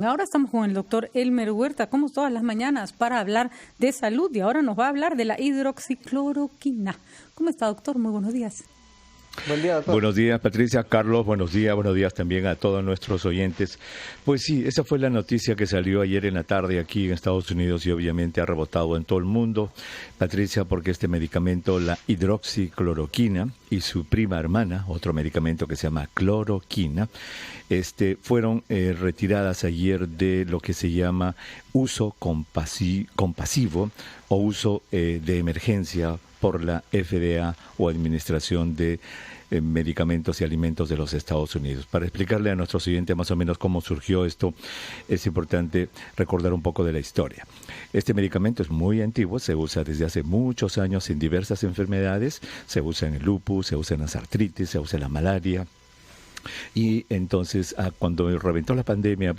Ahora estamos con el doctor Elmer Huerta, como todas las mañanas, para hablar de salud y ahora nos va a hablar de la hidroxicloroquina. ¿Cómo está, doctor? Muy buenos días. Buen día, doctor. Buenos días, Patricia, Carlos, buenos días también a todos nuestros oyentes. Pues sí, esa fue la noticia que salió ayer en la tarde aquí en Estados Unidos y obviamente ha rebotado en todo el mundo, Patricia, porque este medicamento, la hidroxicloroquina y su prima hermana, otro medicamento que se llama cloroquina, fueron retiradas ayer de lo que se llama uso compasivo o uso de emergencia por la FDA o Administración de Medicamentos y Alimentos de los Estados Unidos. Para explicarle a nuestros oyentes más o menos cómo surgió esto, es importante recordar un poco de la historia. Este medicamento es muy antiguo, se usa desde hace muchos años en diversas enfermedades, se usa en el lupus, se usa en las artritis, se usa en la malaria. Y entonces, cuando reventó la pandemia,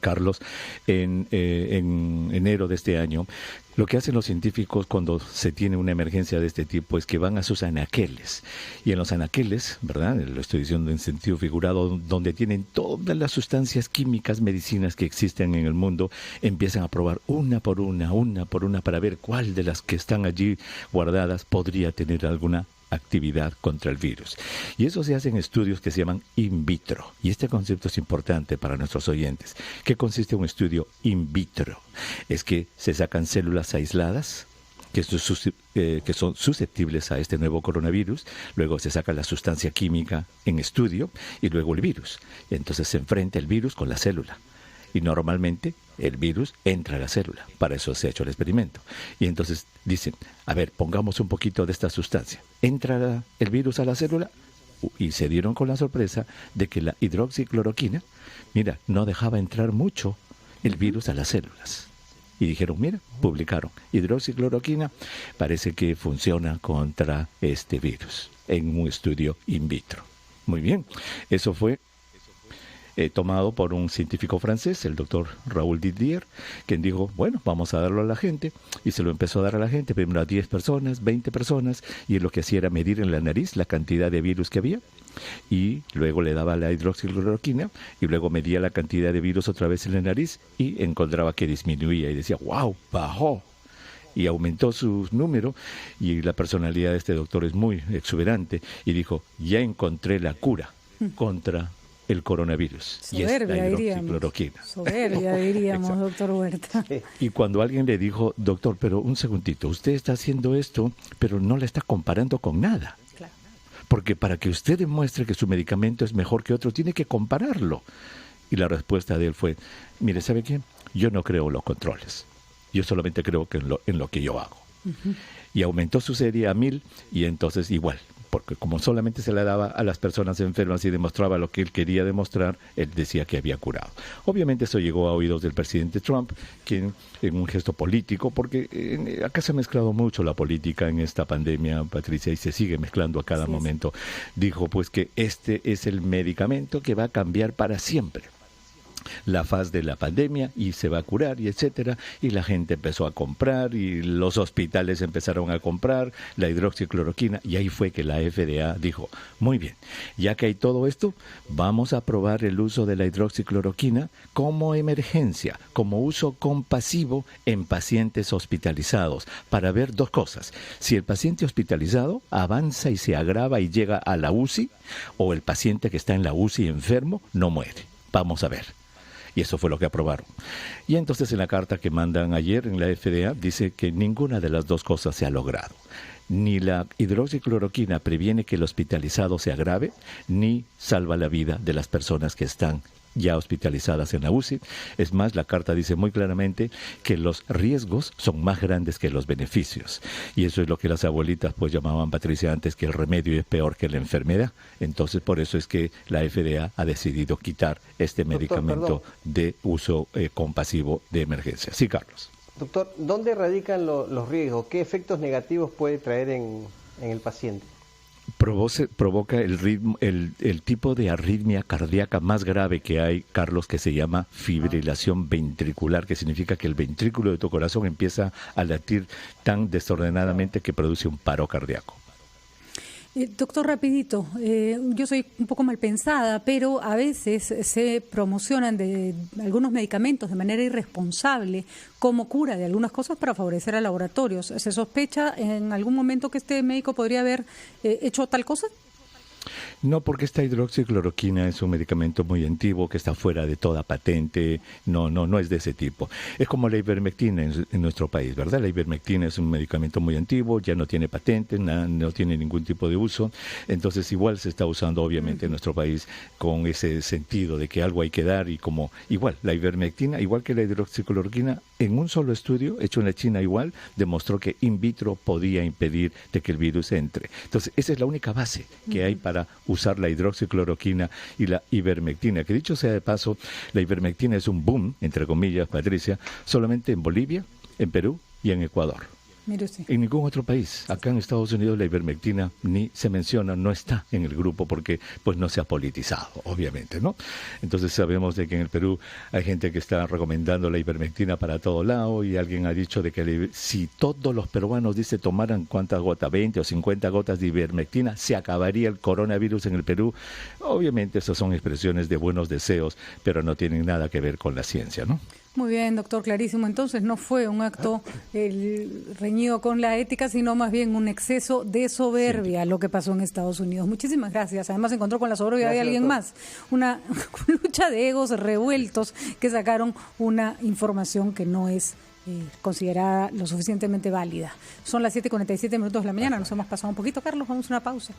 Carlos, en enero de este año, lo que hacen los científicos cuando se tiene una emergencia de este tipo es que van a sus anaqueles. Y en los anaqueles, ¿verdad? Lo estoy diciendo en sentido figurado, donde tienen todas las sustancias químicas, medicinas que existen en el mundo, empiezan a probar una por una, para ver cuál de las que están allí guardadas podría tener alguna actividad contra el virus. Y eso se hace en estudios que se llaman in vitro. Y este concepto es importante para nuestros oyentes. ¿Qué consiste un estudio in vitro? Es que se sacan células aisladas que son susceptibles a este nuevo coronavirus, luego se saca la sustancia química en estudio y luego el virus. Entonces se enfrenta el virus con la célula. Y normalmente el virus entra a la célula. Para eso se ha hecho el experimento. Y entonces dicen, a ver, pongamos un poquito de esta sustancia. ¿Entra el virus a la célula? Y se dieron con la sorpresa de que la hidroxicloroquina, mira, no dejaba entrar mucho el virus a las células. Y dijeron, mira, publicaron, hidroxicloroquina parece que funciona contra este virus en un estudio in vitro. Muy bien, eso fue tomado por un científico francés, el doctor Raúl Didier, quien dijo, bueno, vamos a darlo a la gente, y se lo empezó a dar a la gente, primero a 10 personas, 20 personas, y lo que hacía era medir en la nariz la cantidad de virus que había, y luego le daba la hidroxicloroquina, y luego medía la cantidad de virus otra vez en la nariz, y encontraba que disminuía, y decía, wow, bajó. Y aumentó su número, y la personalidad de este doctor es muy exuberante, y dijo, ya encontré la cura contra el coronavirus. Soberbia, y es la hidroxicloroquina. Soberbia, diríamos, doctor Huerta. Y cuando alguien le dijo, doctor, pero un segundito, usted está haciendo esto, pero no le está comparando con nada. Claro. Porque para que usted demuestre que su medicamento es mejor que otro, tiene que compararlo. Y la respuesta de él fue, mire, ¿sabe qué? Yo no creo en los controles. Yo solamente creo que en lo que yo hago. Uh-huh. Y aumentó su serie a 1000 y entonces igual. Porque como solamente se le daba a las personas enfermas y demostraba lo que él quería demostrar, él decía que había curado. Obviamente eso llegó a oídos del presidente Trump, quien en un gesto político, porque acá se ha mezclado mucho la política en esta pandemia, Patricia, y se sigue mezclando a cada momento, dijo pues que este es el medicamento que va a cambiar para siempre la faz de la pandemia y se va a curar y etcétera, y la gente empezó a comprar y los hospitales empezaron a comprar la hidroxicloroquina y ahí fue que la FDA dijo, muy bien, ya que hay todo esto, vamos a probar el uso de la hidroxicloroquina como emergencia, como uso compasivo en pacientes hospitalizados, para ver dos cosas, si el paciente hospitalizado avanza y se agrava y llega a la UCI, o el paciente que está en la UCI enfermo no muere. Vamos a ver. Y eso fue lo que aprobaron. Y entonces en la carta que mandan ayer en la FDA dice que ninguna de las dos cosas se ha logrado. Ni la hidroxicloroquina previene que el hospitalizado se agrave, ni salva la vida de las personas que están ya hospitalizadas en la UCI. Es más, la carta dice muy claramente que los riesgos son más grandes que los beneficios. Y eso es lo que las abuelitas pues llamaban, Patricia, antes, que el remedio es peor que la enfermedad. Entonces, por eso es que la FDA ha decidido quitar este medicamento de uso compasivo de emergencia. Sí, Carlos. Doctor, ¿dónde radican los riesgos? ¿Qué efectos negativos puede traer en el paciente? Provoca el tipo de arritmia cardíaca más grave que hay, Carlos, que se llama fibrilación ventricular, que significa que el ventrículo de tu corazón empieza a latir tan desordenadamente que produce un paro cardíaco. Doctor, rapidito, yo soy un poco mal pensada, pero a veces se promocionan de algunos medicamentos de manera irresponsable como cura de algunas cosas para favorecer a laboratorios. ¿Se sospecha en algún momento que este médico podría haber hecho tal cosa? No, porque esta hidroxicloroquina es un medicamento muy antiguo que está fuera de toda patente, no es de ese tipo. Es como la ivermectina en nuestro país, ¿verdad? La ivermectina es un medicamento muy antiguo, ya no tiene patente, no tiene ningún tipo de uso, entonces igual se está usando obviamente en nuestro país con ese sentido de que algo hay que dar y como igual, la ivermectina, igual que la hidroxicloroquina, en un solo estudio, hecho en la China igual, demostró que in vitro podía impedir de que el virus entre. Entonces, esa es la única base que hay para usar la hidroxicloroquina y la ivermectina, que dicho sea de paso, la ivermectina es un boom, entre comillas, Patricia, solamente en Bolivia, en Perú y en Ecuador. Mire usted. En ningún otro país. Acá en Estados Unidos la ivermectina ni se menciona, no está en el grupo porque pues no se ha politizado, obviamente, ¿no? Entonces sabemos de que en el Perú hay gente que está recomendando la ivermectina para todo lado y alguien ha dicho de que si todos los peruanos, dice, tomaran cuántas gotas, 20 o 50 gotas de ivermectina, se acabaría el coronavirus en el Perú. Obviamente esas son expresiones de buenos deseos, pero no tienen nada que ver con la ciencia, ¿no? Muy bien, doctor, clarísimo. Entonces no fue un acto reñido con la ética, sino más bien un exceso de soberbia lo que pasó en Estados Unidos. Muchísimas gracias. Además se encontró con la soberbia de alguien más. Una lucha de egos revueltos que sacaron una información que no es considerada lo suficientemente válida. Son las 7:47 de la mañana. Nos hemos pasado un poquito, Carlos. Vamos a una pausa.